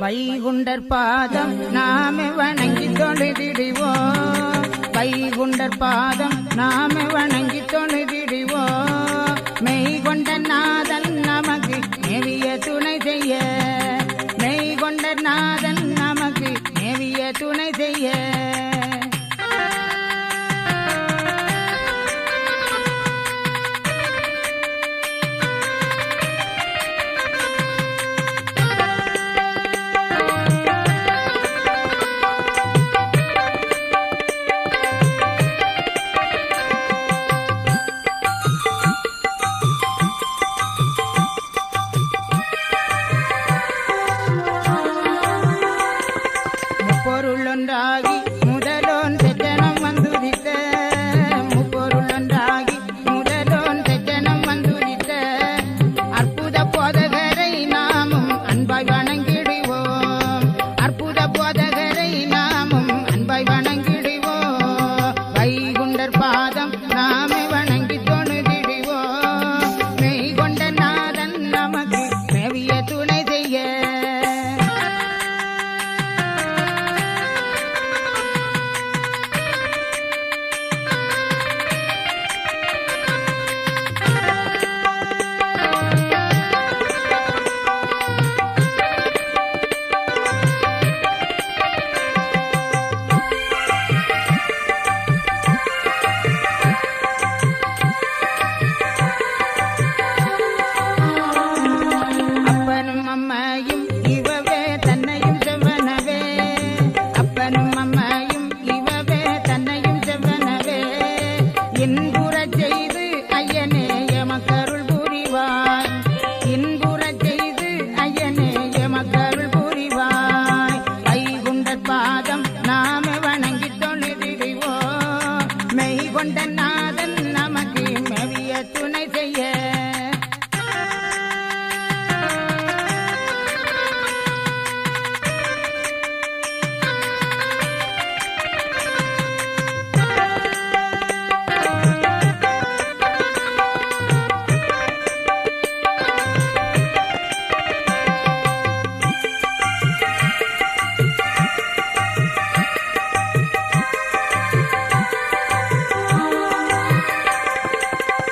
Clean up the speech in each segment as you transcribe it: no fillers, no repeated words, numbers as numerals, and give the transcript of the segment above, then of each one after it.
வைகுண்டர் பாதம் நாமே வணங்கி தொழுதிடுவோம். வைகுண்டர் பாதம் நாமே வணங்கி தொழுதிடுவோம். மெய் கொண்ட நாதன் நமக்கு மேவிய துணை செய்ய, மெய் கொண்ட நாதன் நமக்கு மேவிய துணை செய்ய. பொருளொன்றாகி முதலோன் தெஜனம் வந்துதித்த, முப்பொருளொன்றாகி முதலோன் தெஜனம் வந்துதித்த அற்புத போதகரை நாமும் அன்பாய் வணங்கிடுவோம். அற்புத போதகரை நாமும் அன்பாய் வணங்கிடுவோம். வைகுண்டர் பாதம் நாமே வணங்கி தொழுதிடுவோம். மெய் கொண்ட நாதன் நமக்கு மேவிய துணை செய்ய. அப்பனும் அம்மையும் இவவே தன்னையும் செவ்வனவே, அப்பனும் அம்மையும் இவவே தன்னையும் செவ்வனவே. இன்புறச் செய்து ஐயனே எமக்கருள் புரிவாய், இன்புறச் செய்து ஐயனே எமக்கருள் புரிவாய். வைகுண்டர் பாதம் நாமே வணங்கி தொழுதிடுவோம். மெய் கொண்ட நாதன் நமக்கு மேவிய துணை செய்ய.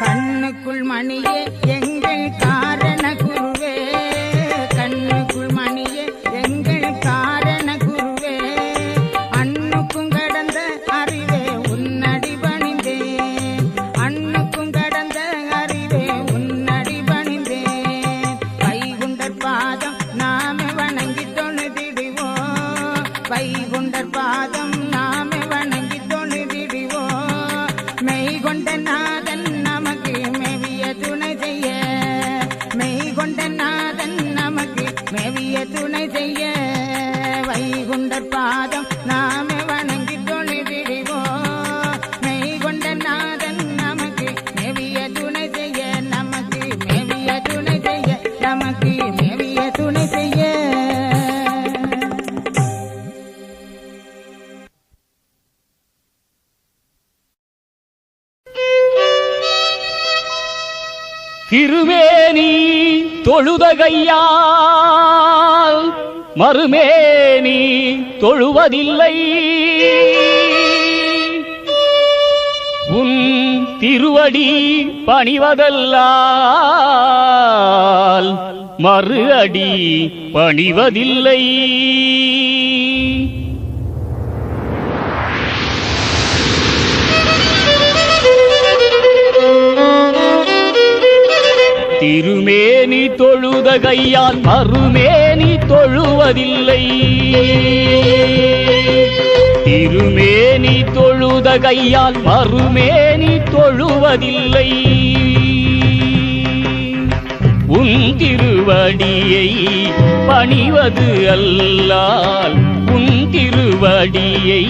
கண்ணுக்குள் மணியே எங்கள் காரண குருவே, கண்ணுக்குள் மணியே எங்கள் காரண குருவே. அண்ணுக்கும் கடந்த அறிவே உன்னடி பணிந்தேன், அண்ணுக்கும் கடந்த அறிவே உன்னடி பணிந்தேன். வைகுண்டர் பாதம் நாமே வணங்கி தொழுதிடுவோம். வைகுண்டர் பாதம் நாமே வணங்கி தொழுதிடுவோம். மெய் கொண்ட நாதன் நமக்கு மேவிய துணை செய்ய, மெய் கொண்ட நாதன் நமக்கு மேவிய துணை செய்ய. வைகுண்டர் பாதம் நாமே வணங்கி தொழுதிடுவோம். மெய் கொண்ட நாதன் நமக்கு மேவிய துணை செய்ய, நமக்கு மேவிய துணை செய்ய, நமக்கு மேவிய துணை செய்ய. திருமேனி தொழுதகையால் மறுமேனி தொழுவதில்லை. உன் திருவடி பணிவதல்லால் மறு அடி பணிவதில்லை. திருமேனி தொழுதகையால் மறுமேனி தொழுவதில்லை. திருமேனி தொழுதகையால் மறுமேனி தொழுவதில்லை. உன் திருவடியை பணிவது அல்லால், உன் திருவடியை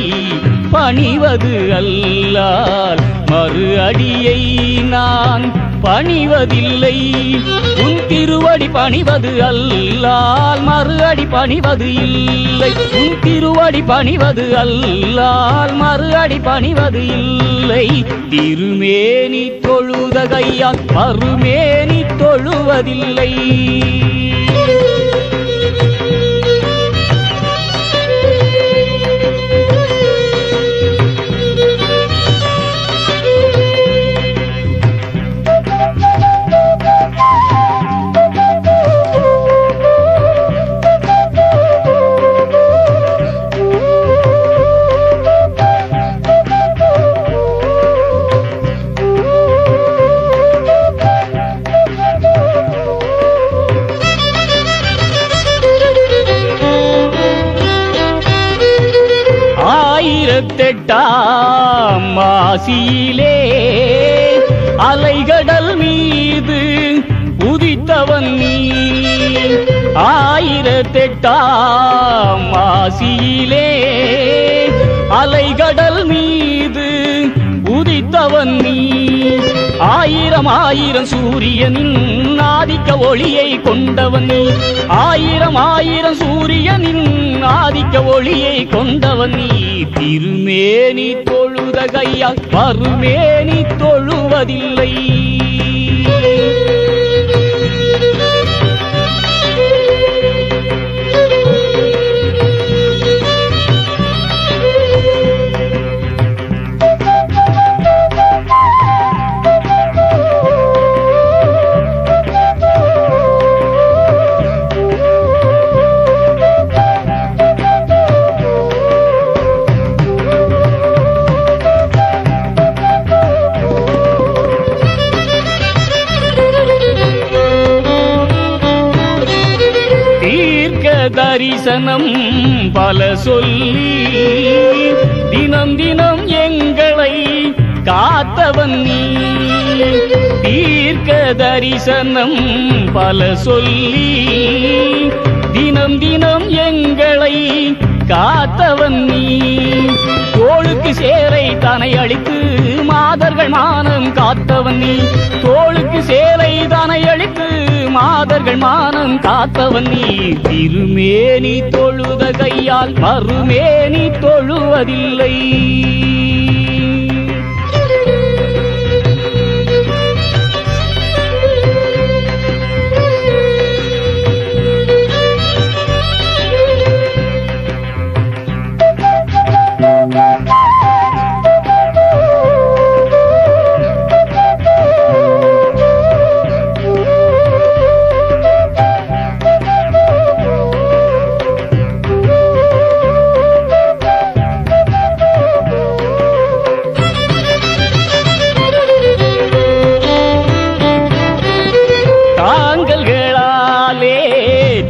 பணிவது அல்லால் மறு அடியை நான் பணிவதில்லை. உன் திருவடி பணிவது அல்லால் மறு அடி பணிவது இல்லை. உன் திருவடி பணிவது அல்லால் மறு அடி பணிவது இல்லை. திருமேனி தொழுதகையால் மறுமேனி தொழுவதில்லை. ஆயிரத்தெட்டாம் மாசியிலே அலைகடல் மீது உதித்தவன் நீ. ஆயிரத்தெட்டாம் மாசியிலே அலைகடல் மீது உதித்தவன் நீ. ஆயிரம் ஆயிரம் சூரியனின் ஆதிக்க ஒளியை கொண்டவன் நீ. ஆயிரம் ஆயிரம் சூரியனின் ஆதிக்க ஒளியை கொண்டவன் நீ. திருமேனி தொழுத கையால் மறுமேனி தொழுவதில்லை. தரிசனம் பல சொல்லி தினம் தினம் எங்களை காத்தவன் நீ. தீர்க்க தரிசனம் பல சொல்லி தினம் தினம் எங்களை காத்தவன் நீ. தோளுக்கு சேலை தனை அளித்து மாதர்கள் மானம் காத்தவன் நீ. தோளுக்கு சேலை தனை அளித்து மாதர்கள் மானம் காத்தவன் நீ. திருமேனி தொழுத கையால் மறுமேனி தொழுவதில்லை.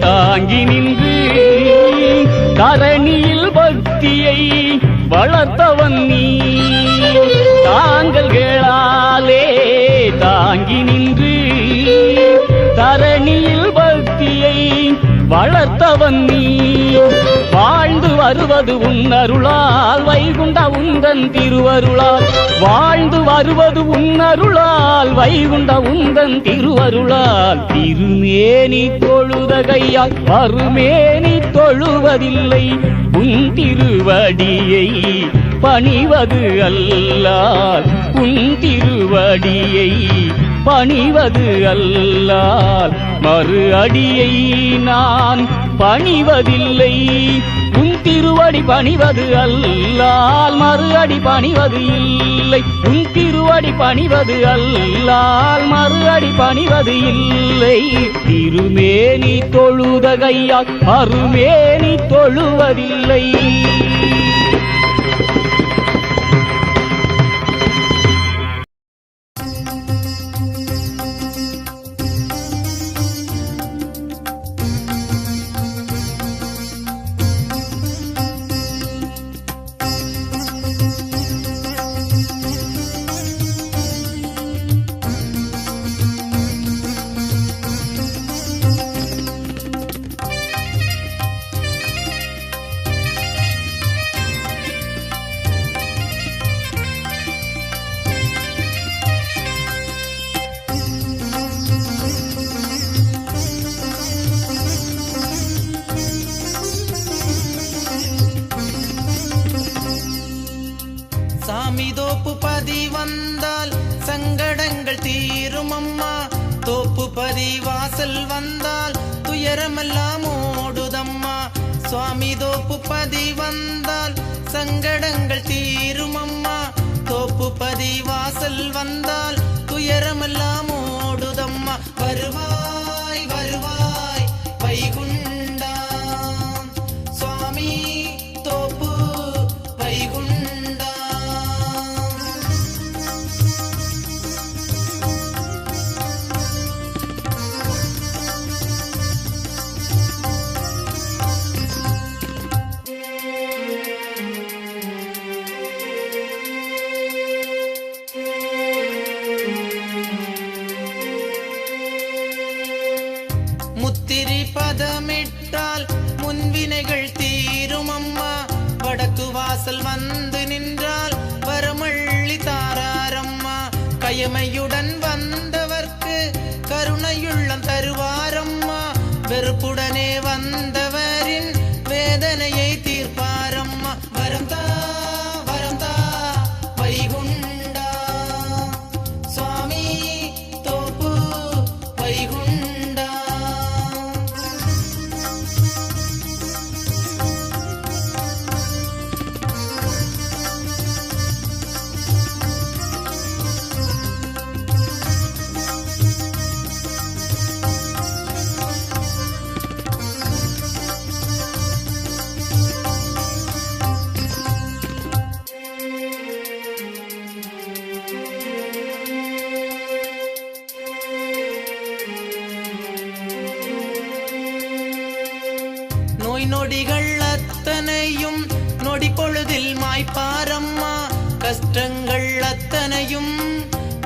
தாங்கி நின்று தரணியில் பக்தியை வளர்த்தவன் நீ. தாங்கல்களாலே தாங்கி நின்று தரணியில் பக்தியை வளர்த்தவன் நீ. வாழ்ந்து வருவது உன்னருளால் வைகுண்ட உந்தன் திருவருளால். வாழ்ந்து வருவது உன்னருளால் வைகுண்ட உந்தன் திருவருளால். திருமேனி தொழுத கையால் மறுமேனி தொழுவதில்லை. உன் திருவடியை பணிவது அல்லால். உன் திருவடியை பணிவது அல்லால் மறு அடியை நான் பணிவதில்லை. உன் திருவடி பணிவது அல்லால் மறு அடி பணிவது இல்லை. உன் திருவடி பணிவது அல்லால் மறு அடி பணிவது இல்லை. திருமேனி தொழுத கையால் மறுமேனி தொழுவதில்லை. சாமி தோப்புபதி வந்தால் சங்கடங்கள் தீரும் அம்மா. தோப்புபதி வாசல் வந்தால் துயரமெல்லாம் ஓடுதம்மா. சுவாமி தோப்புபதி வந்தால் சங்கடங்கள் தீரும் அம்மா. தோப்புபதி வாசல் வந்தால் துயரமெல்லாம் ஓடுதம்மா. வருவாய் வருவாய் வைகுண்டா சுவாமி தோப்பு வைகுண்டா. மதமிட்டால் முன்வினைகள் தீரும் அம்மா. வடக்கு வாசல் வந்து நின்றால் வரமள்ளி தாராரம்மா. கயமையுடன் வந்தவர்க்கு கருணையுள்ளம் தருவாரம்மா. வெறுப்புடனே வந்தவரின் வேதனையை தீர்ப்பாரம்மா. வரந்தா வரந்தா வைகுண்டா சுவாமி தோப்பு வைகுண்டா. நோய் நொடிகள் அத்தனையும் நொடி பொழுதில் மாய்ப்பாரம்மா. கஷ்டங்கள் அத்தனையும்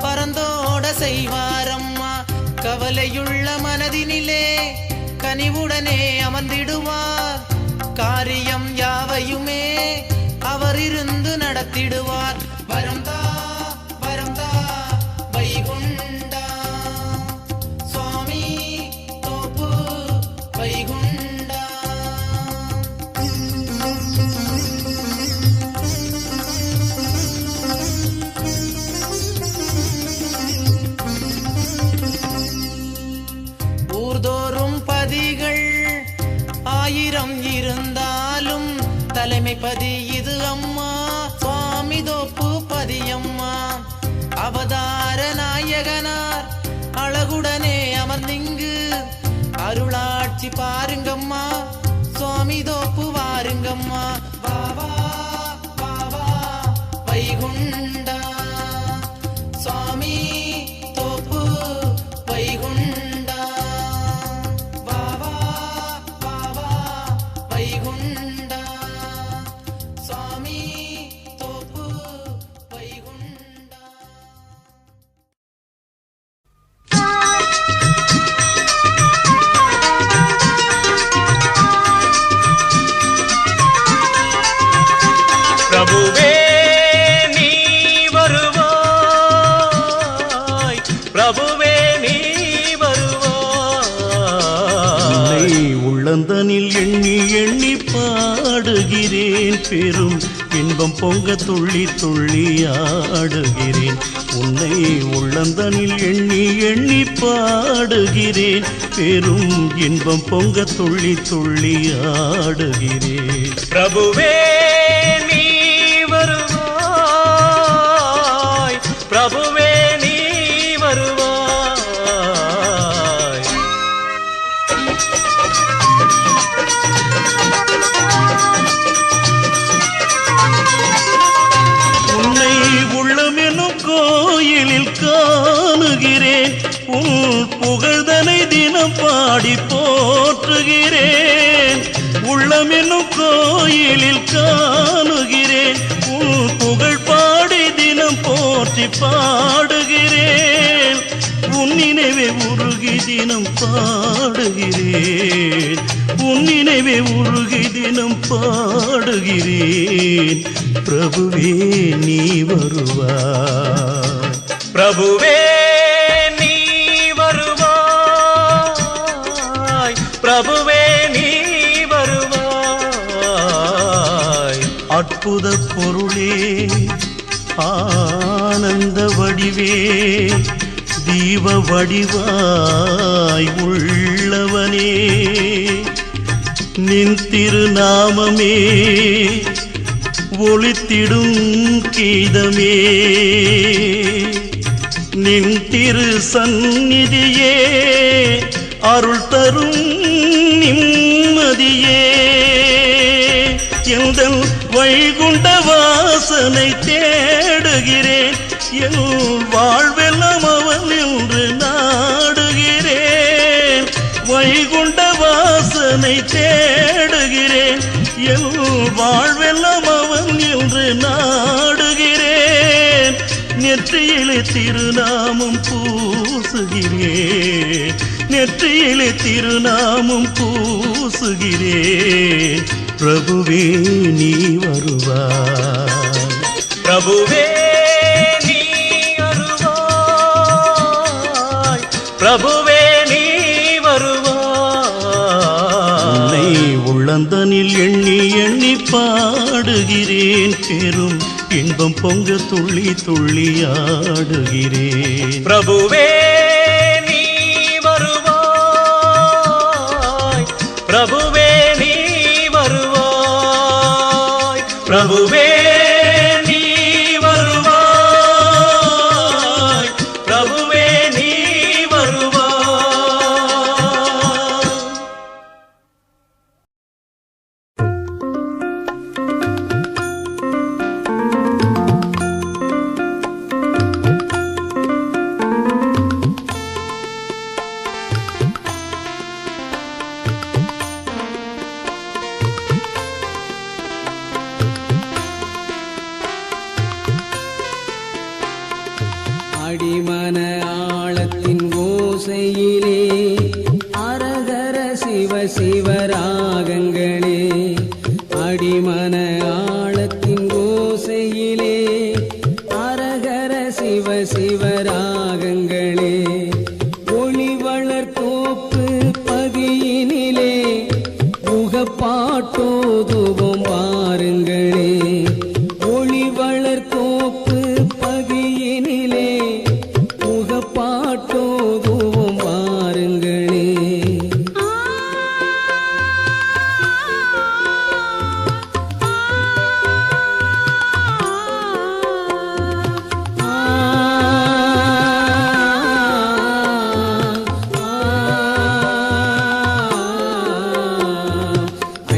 பறந்தோட செய்வாரம்மா. கவலையுள்ள மனதினிலே கனிவுடனே அமர்ந்திடுவார். காரியம் யாவையுமே அவர் இருந்து நடத்திடுவார். வரந்தா வரந்தா வைகுண்டா சுவாமி தோப்பு வைகுண்டா. ஊர்தோறும் பதிகள் 1000 இருந்தாலும் தலைமை பதி இது அம்மா. சுவாமி தோப்பு பதியம்மா. அவதார நாயகனார் அழகுடனே அமர்ந்திங்கு அருளாட்சி பாருங்கம்மா. சுவாமி தோப்பு வாருங்கம்மா. வாவா வாவா வைகுண்டா சுவாமி தோப்பு வைகுண்டா. வாவா வாவா வைகுண்டா சுவாமி தோப்பு வைகுண்டா. பிரபுவே நீ வருவாய், பிரபுவே நீ வருவாய். உள்ளந்தனில் எண்ணி எண்ணி பாடுகிறேன். பெரும் இன்பம் பொங்க துள்ளி துள்ளி ஆடுகிறேன். உன்னை உள்ளந்தனில் எண்ணி எண்ணி பாடுகிறேன். பெரும் இன்பம் பொங்க துள்ளி துள்ளி ஆடுகிறேன். பிரபுவே நீ வருவாய், பிரபுவே நீ வருவாய். உன்னை உள்ளமெனும் கோயிலில் காணுகிறேன். உன் புகழ்தனை தினம் பாடி போற்றுகிறேன். உள்ளமெனும் கோயிலில் காணுகிறேன். உன் புகழ் பாடி தினம் போற்றி பாடுகிறேன். உன் நினைவே உருகி தினம் பாடுகிறேன். உன் நினைவே உருகி தினம் பாடுகிறேன். பிரபுவே நீ வருவாய், பிரபுவே நீ வருவாய், பிரபுவே நீ வருவாய். அற்புத பொருளே ஆனந்த வடிவே தீப வடிவாய் உள்ளவனே. நின் திருநாமமே ஒளித்திடும் கீதமே. நின் திரு சந்நிதியே அருள் தரும் நிம்மதியே. எந்தன் வைகுண்ட வாசனை தேடுகிறேன். என் வாழ்வெல்லாம் அவன் என்று நாடுகிறேன். வைகுண்ட வாசனை தேடுகிறேன். என் வாழ்வெல்லாம் அவன் என்று நாடுகிறேன். நெற்றியிலே திருநாமம் பூசுகிறேன். நெற்றியிலே திருநாமம் பூசுகிறேன். பிரபுவே நீ வருவாய், பிரபுவே நீ வருவாய், பிரபுவே நீ வருவாய். உன்னை உள்ளந்தனில் எண்ணி எண்ணி பாடுகிறேன். பெரும் இன்பம் பொங்க துள்ளி துள்ளி ஆடுகிறேன். பிரபுவே நீ வருவாய், பிரபுவே நீ வருவாய், பிரபுவே நீ வருவாய், பிரபுவே நீ வருவாய். அடிமன ஆழத்தின் ஓசையிலே அரகர சிவ சிவராகங்களே. அடிமன ஆழத்தின் ஓசையிலே அரகர சிவ சிவராகங்களே. ஒளி வளர்த்தோப்பு பதியினிலே முகப்பாட்டோதுவோம் வாருங்களே. ஒளி வளர்த்தோப்பு பதியினிலே முகப்பாட்டோதுவோம் வாருங்களே.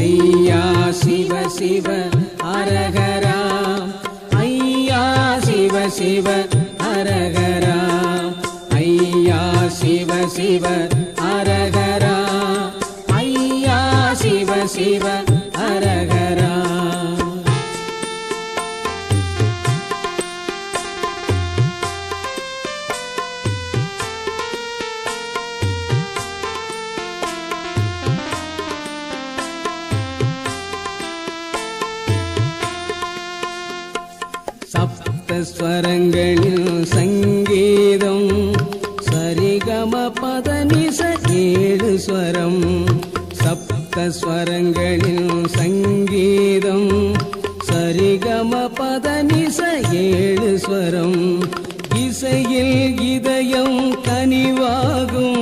ஐயா சிவ சிவ அரகரா, ஐயா சிவ சிவ அரகரா, ஐயா சிவ சிவ அரகரா, ஐயா சிவ சிவ அரகரா. சப்தஸ்வரங்களில் சங்கீதம் சரிகம பதனிச ஏழு ஸ்வரம். சப்தஸ்வரங்களில் சங்கீதம் சரிகம பதனிச ஏழு ஸ்வரம். இசையில் இதயம் கனிவாகும்,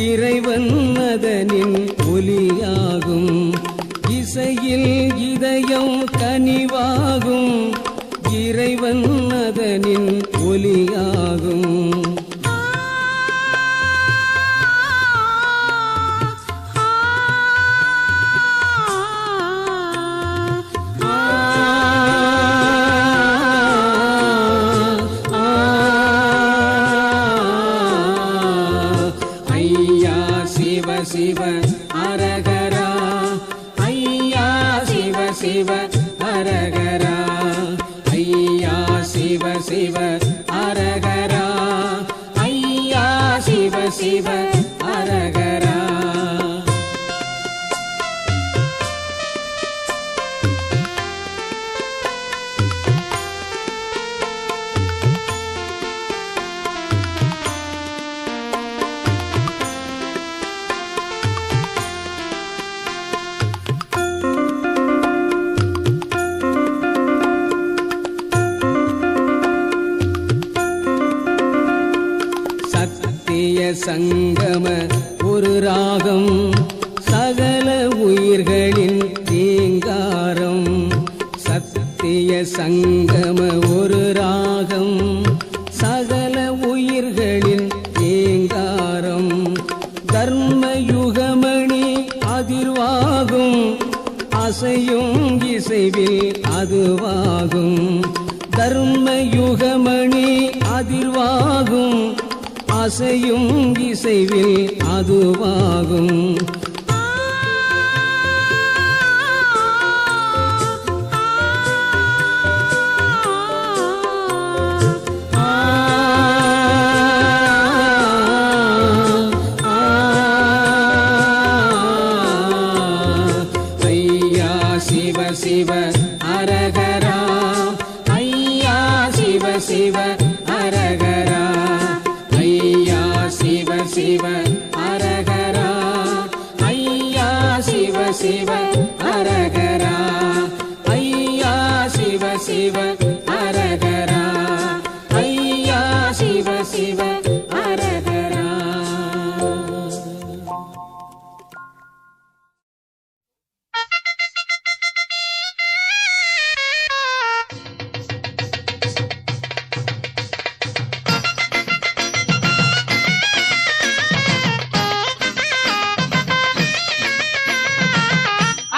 இறைவன் அதனின் ஒலியாகும். இசையில் இதயம் கனிவாகும், இறைவன் அதனின் ஒலியாகும். ஐயா சிவ சிவ அரகரா, ஐயா சிவ சிவ அரகரா, ஐயா சிவ சிவ அரகரா, ஐயா சிவ சிவ அரகரா. சத்திய சங்கம ஒரு ராகம், சகல உயிர்களின் தேங்காரம். சத்திய சங்கம ஒரு ராகம், சகல உயிர்களின் தேங்காரம். தர்ம யுகமணி அதிர்வாகும், அசையும் இசைவில் அதுவாகும். தர்ம யுகமணி அதிர்வாகும், அசையும் இசைவில் அதுவாகும். ஐயா சிவ அரகரா.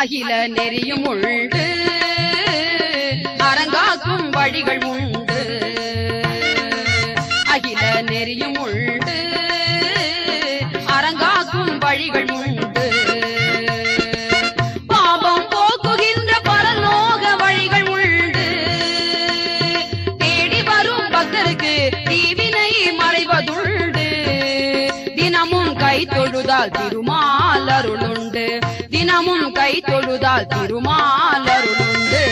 அகில நெறியும் உண்டு அரங்காக்கும் வழிகள் உண்டு. அகில நெறியும் உண்டு அரங்காக்கும் வழிகள் உண்டு. பாபம் போக்குகின்ற பரலோக வழிகள் உண்டு. தேடி வரும் பக்தருக்கு தீவினை மறைவதுண்டு. தினமும் கை தொழுதால் திருமால் அருளுண்டு. தினமும் கை தொழுதால் திருமால் அருளுண்டு.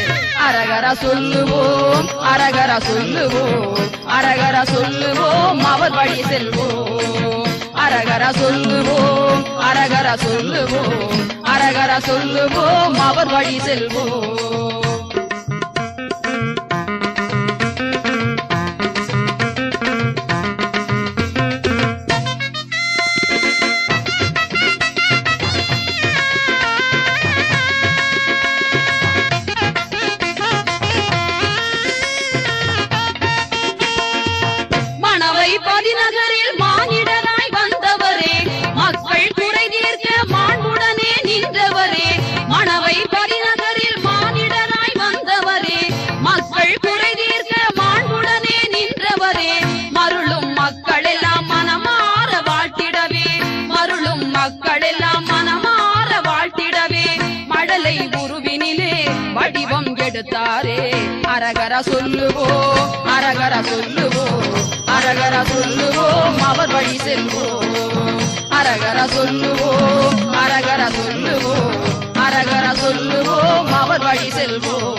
அரகர சொல்லுவோம் அரகர சொல்லுவோம் அரகர சொல்லுவோம் அவர் வழி செல்வோம். அரகர சொல்லுவோம் அரகர சொல்லுவோம் அரகர சொல்லுவோம் அவர் வழி செல்வோம். பதிநகரில் மானிடராய் வந்தவரே மக்கள் குறை தீர்க்க மாண்புடனே நின்றவரே. மணவை பதிநகரில் மானிடராய் வந்தவரே மக்கள் குறை தீர்க்க மாண்புடனே நின்றவரே. மருளும் மக்கள் எல்லாம் மனமாற வாழ்த்திடவே மருளும் மக்கள் எல்லாம் மனமாற வாழ்த்திடவே மழலை உருவினிலே வடிவம் எடுத்தாரே. அரகர சொல்லுவோம் அரகர சொல்லுவோம் அரகர சொல்லுவோம் அவர் வழி செல்வோம். அரகர சொல்லுவோம் அரகர சொல்லுவோம் அரகர சொல்லுவோம் அவர் வழி செல்வோம்.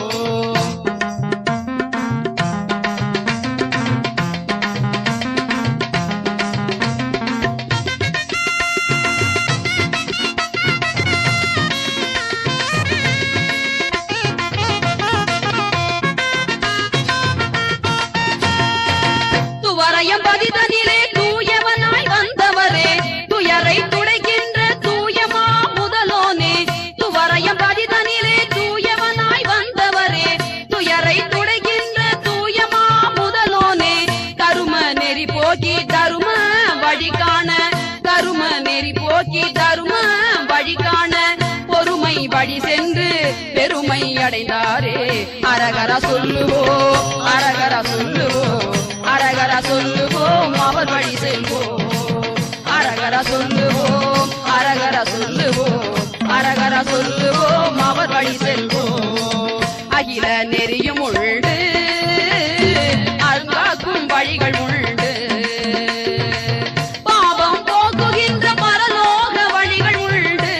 பதிதனிலே தூயவனாய் வந்தவரே துயரை துடைக்கின்ற தூயமா முதலோனே. துவரையம் பதிதனிலே தூயவனாய் வந்தவரே துயரை துடைக்கின்ற தூயமா முதலோனே. கரும நெறி போக்கி தரும வழி காண கரும நெறி போக்கி தரும வழி காண பொறுமை வழி சென்று பெருமை அடைந்தாரே. அரகர சொல்லுவோம் அரகர சொல்லுவோம் அரகர சொல்லுவோம் அவர் வழி செல்வோம். அரகர சொல்லுவோம் அரகர சொல்லுவோம் அரகர சொல்லுவோம் அவர் வழி செல்வோம். அகில நெறியும் உண்டு அருங்காக்கும் வழிகள் உண்டு. பாவம் போக்குகின்ற பரலோக வழிகள் உண்டு.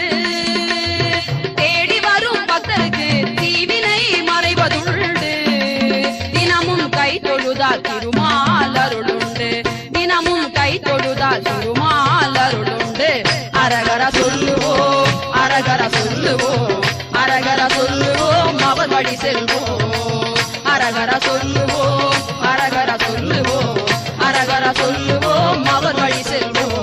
தேடி வரும் பக்தருக்கு தீவினை மறைவதுண்டு. தினமும் கை தொழுதால் திருமால் அருளுண்டு. தினமும் கை தொழுதால் திருமால் அருளுண்டு. அரகர சொல்லுவோம் அரகர சொல்லுவோம் அரகர சொல்லுவோம் அவர் வழி செல்வோம். அரகர சொல்லுவோம் அரகர சொல்லுவோம் அரகர சொல்லுவோம் அவர் வழி செல்வோம்.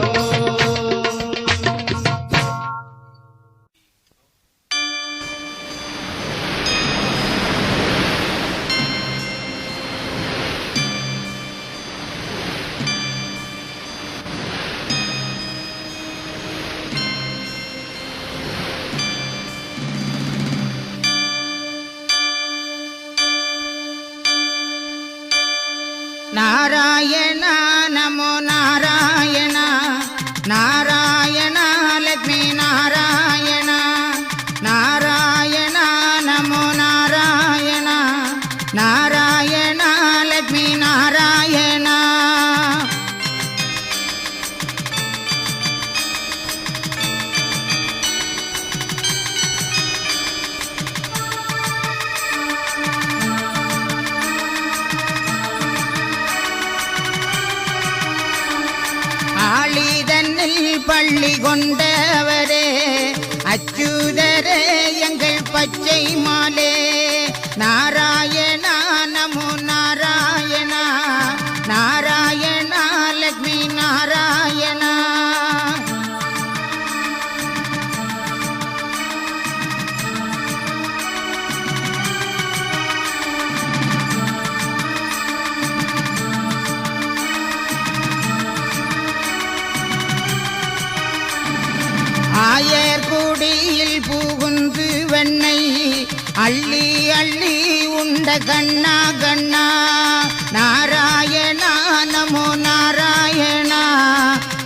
நாராயண நமோ நாராயண நாராயண லக்ஷ்மி நாராயண நாராயண நமோ நாராயண நாராயண லக்ஷ்மி நாராயண. ஆளிதனில் பள்ளி கொண்டவரே அச்சுதரே எங்கள் பச்சை மாலே. நாராயண நமோ நாராயண நாராயண லக்ஷ்மி அள்ளி அள்ளி உண்ட கண்ணா கண்ணா நாராயணா நமோ நாராயணா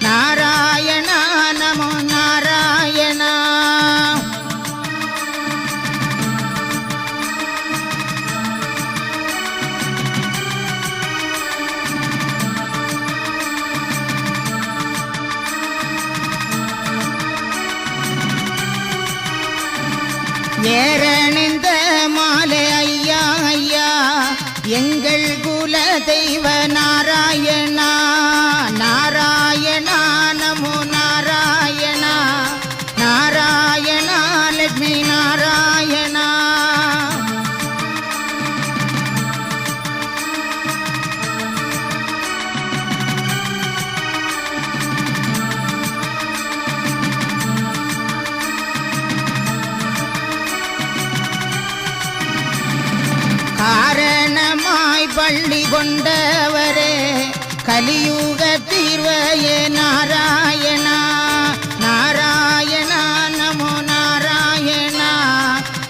நாராயணா நமோ நாராயணா. ஏறணிந்த மாலை ஐயா ஐயா எங்கள் குல தெய்வ நாராயணா நாராயணா நமோ நாராயணா நாராயணா லட்சுமி நாராயணா. காரணமாய் பள்ளி கொண்டவரே கலியுக தீர்வையே நாராயணா நாராயணா நமோ நாராயணா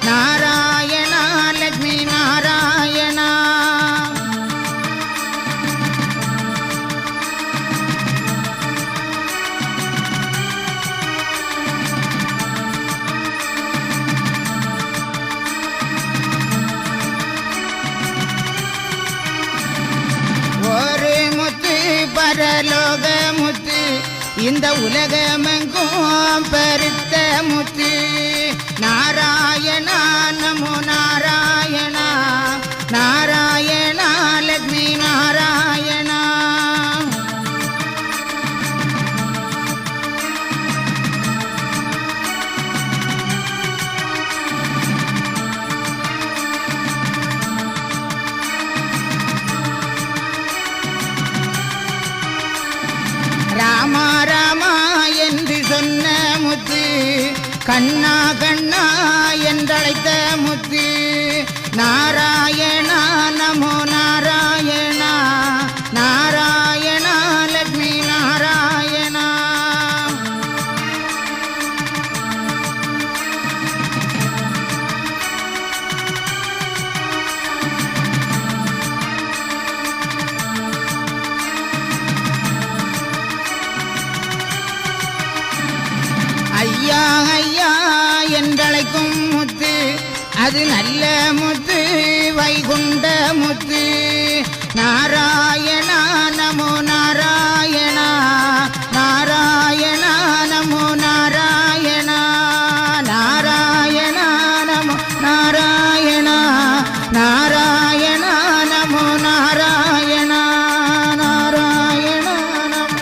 நாராயணா லட்சுமி நாராயணா. ஒரு முத்து பரலோக முத்து இந்த உலகமெங்கும் பெருத்த முத்து நாராயணா நமோ நாராயணா நாராயணா லட்சுமி நாராயணா. ராமா ராமா என்று சொன்ன முத்து கண்ணா கண்ணா என்றழைத்த முத்து நாராயணா நமோ நாராயணா நாராயணா லட்சுமி நாராயணா. ஐயா ஐயா என்றழைக்கும் முத்து அது நல்ல முத்து வைகுண்ட முத்து நாராயணா நமோ நாராயணா நாராயணா நமோ நாராயணா நாராயணா நமோ நாராயணா நாராயணா நமோ நாராயணா நாராயணா நமோ.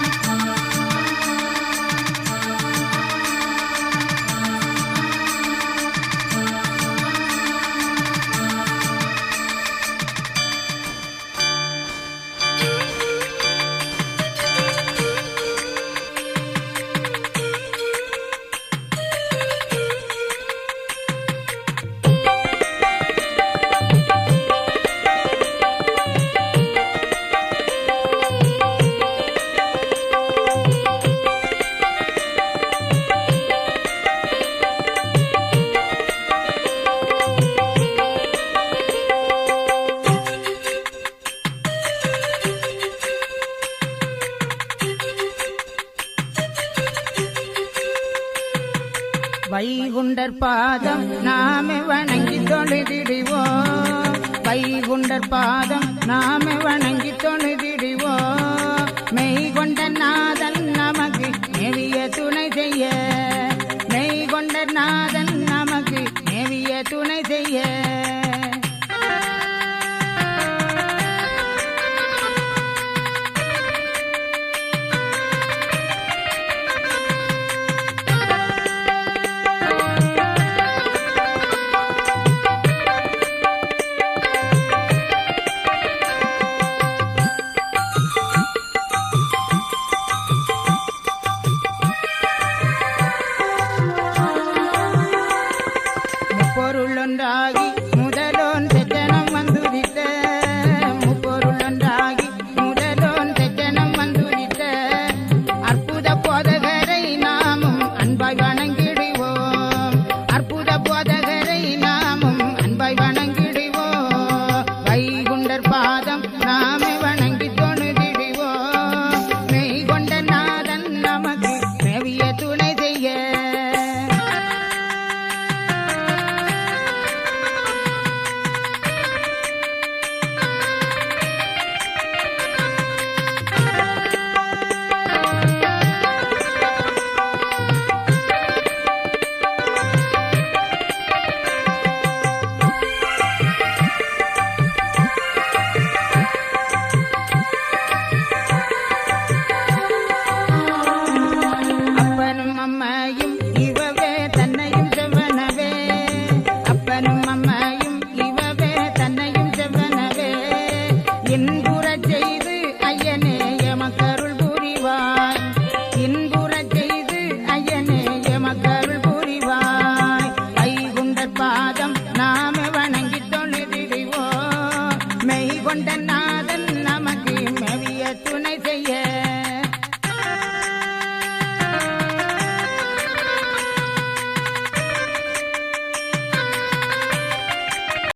வைகுண்டர் பாதம் நாம வணங்கி தொழுதிடுவோம் வைகுண்டர் பாதம் நாம வணங்கி தொழுதிடுவோம் மெய் கொண்ட